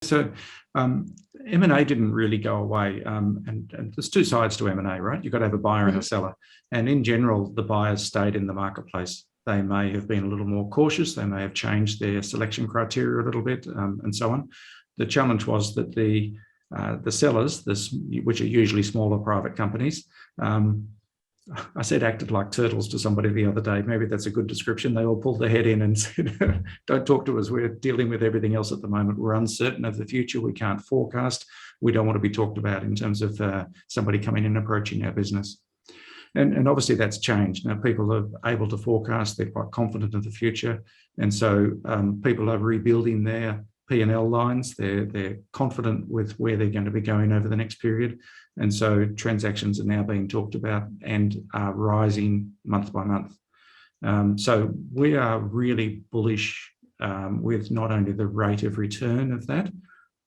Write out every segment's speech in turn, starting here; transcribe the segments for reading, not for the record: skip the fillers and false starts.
So M&A didn't really go away, and there's two sides to M&A, right? You've got to have a buyer and a seller. And in general, the buyers stayed in the marketplace. They may have been a little more cautious. They may have changed their selection criteria a little bit, and so on. The challenge was that the sellers, which are usually smaller private companies, I said acted like turtles to somebody the other day. Maybe that's a good description. They all pulled their head in and said, don't talk to us. We're dealing with everything else at the moment. We're uncertain of the future. We can't forecast. We don't want to be talked about in terms of somebody coming in and approaching our business. And obviously that's changed. Now people are able to forecast. They're quite confident of the future. And so people are rebuilding their P&L lines. They're confident with where they're going to be going over the next period. And so transactions are now being talked about and are rising month by month. So we are really bullish with not only the rate of return of that,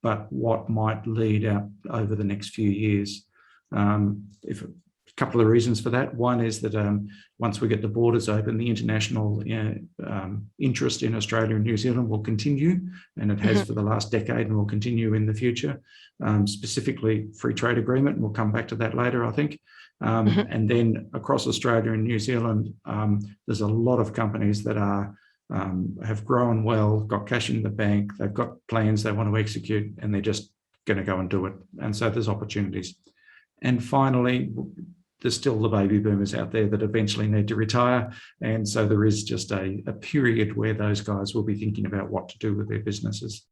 but what might lead out over the next few years. A couple of reasons for that. One is that once we get the borders open, the international interest in Australia and New Zealand will continue, and it has for the last decade and will continue in the future, specifically free trade agreement, and we'll come back to that later, I think. And then across Australia and New Zealand, there's a lot of companies that have grown well, got cash in the bank, they've got plans they want to execute, and they're just going to go and do it. And so there's opportunities. And finally, there's still the baby boomers out there that eventually need to retire. And so there is just a period where those guys will be thinking about what to do with their businesses.